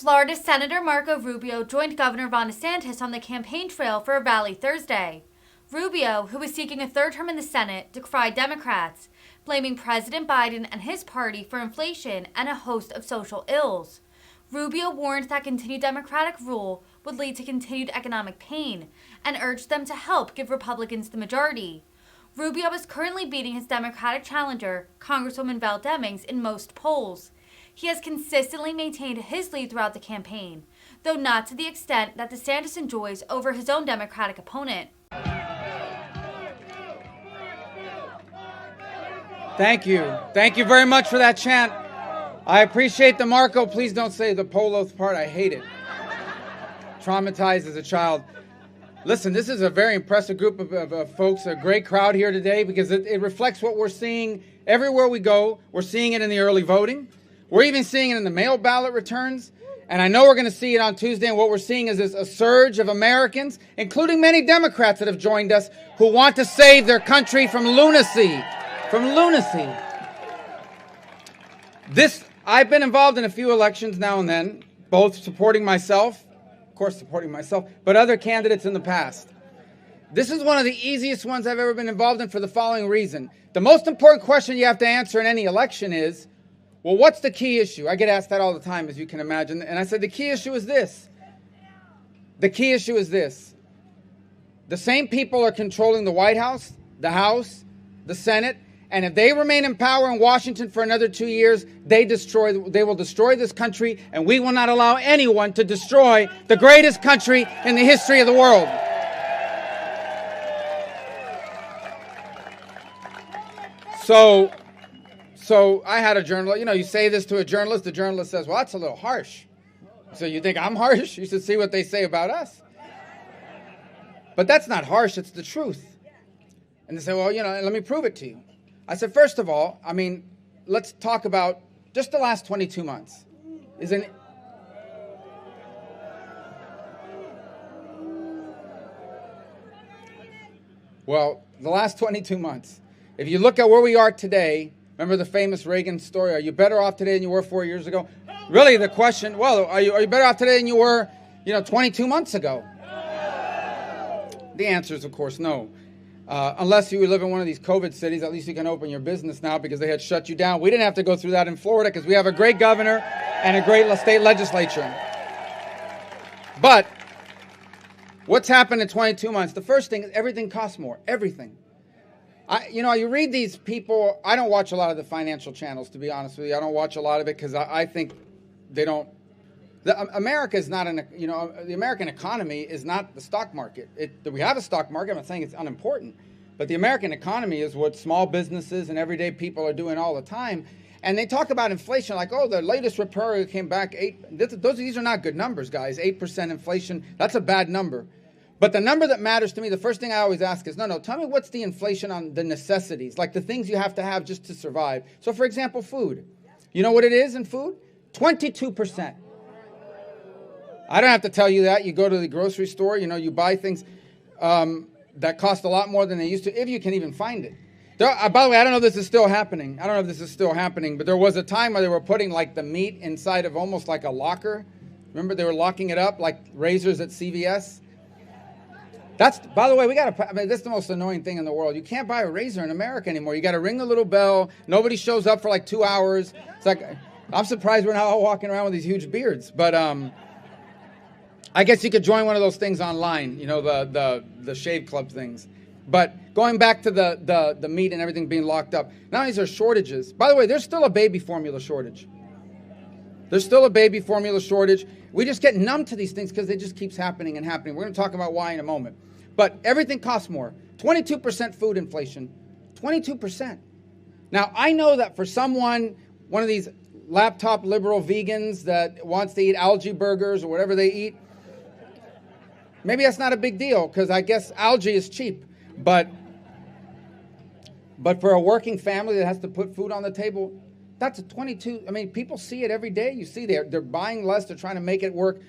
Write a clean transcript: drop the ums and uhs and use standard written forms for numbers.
Florida Senator Marco Rubio joined Governor Ron DeSantis on the campaign trail for a rally Thursday. Rubio, who is seeking a third term in the Senate, decried Democrats, blaming President Biden and his party for inflation and a host of social ills. Rubio warned that continued Democratic rule would lead to continued economic pain and urged them to help give Republicans the majority. Rubio is currently beating his Democratic challenger, Congresswoman Val Demings, in most polls. He has consistently maintained his lead throughout the campaign, though not to the extent that DeSantis enjoys over his own Democratic opponent. Thank you. Thank you very much for that chant. I appreciate the Marco. Please don't say the polo part. I hate it. Traumatized as a child. Listen, this is a very impressive group of folks, a great crowd here today because it reflects what we're seeing everywhere we go. We're seeing it in the early voting. We're even seeing it in the mail ballot returns. And I know we're going to see it on Tuesday. And what we're seeing is a surge of Americans, including many Democrats that have joined us, who want to save their country from lunacy. From lunacy. I've been involved in a few elections now and then, both supporting myself, of course supporting myself, but other candidates in the past. This is one of the easiest ones I've ever been involved in for the following reason. The most important question you have to answer in any election is, well, what's the key issue? I get asked that all the time, as you can imagine. And I said, the key issue is this. The key issue is this. The same people are controlling the White House, the Senate, and if they remain in power in Washington for another 2 years, they will destroy this country, and we will not allow anyone to destroy the greatest country in the history of the world. So I had a journalist, you say this to a journalist, the journalist says, well, that's a little harsh. So you think I'm harsh? You should see what they say about us. But that's not harsh, it's the truth. And they say, well, let me prove it to you. I said, first of all, let's talk about just the last 22 months. Well, the last 22 months. If you look at where we are today, remember the famous Reagan story, are you better off today than you were 4 years ago? Really, the question, well, are you better off today than you were, 22 months ago? The answer is, of course, no. Unless you live in one of these COVID cities, at least you can open your business now because they had shut you down. We didn't have to go through that in Florida because we have a great governor and a great state legislature. But what's happened in 22 months? The first thing is everything costs more. Everything. You read these people. I don't watch a lot of the financial channels, to be honest with you. I don't watch a lot of it because I think they don't. America is not the American economy is not the stock market. We have a stock market. I'm not saying it's unimportant, but the American economy is what small businesses and everyday people are doing all the time. And they talk about inflation like, oh, the latest report came back 8. These are not good numbers, guys. 8% inflation. That's a bad number. But the number that matters to me, the first thing I always ask is, no, tell me what's the inflation on the necessities, like the things you have to have just to survive. So, for example, food. You know what it is in food? 22%. I don't have to tell you that. You go to the grocery store, you buy things that cost a lot more than they used to, if you can even find it. By the way, I don't know if this is still happening. But there was a time where they were putting like the meat inside of almost like a locker. Remember, they were locking it up like razors at CVS. By the way, that's the most annoying thing in the world. You can't buy a razor in America anymore. You got to ring the little bell. Nobody shows up for like 2 hours. It's like, I'm surprised we're not all walking around with these huge beards. But I guess you could join one of those things online, the shave club things. But going back to the meat and everything being locked up, not only is there shortages. By the way, there's still a baby formula shortage. We just get numb to these things because it just keeps happening and happening. We're going to talk about why in a moment. But everything costs more. 22% food inflation. 22%. Now, I know that for one of these laptop liberal vegans that wants to eat algae burgers or whatever they eat, maybe that's not a big deal because I guess algae is cheap. But for a working family that has to put food on the table, that's a 22. People see it every day. You see they're buying less. They're trying to make it work.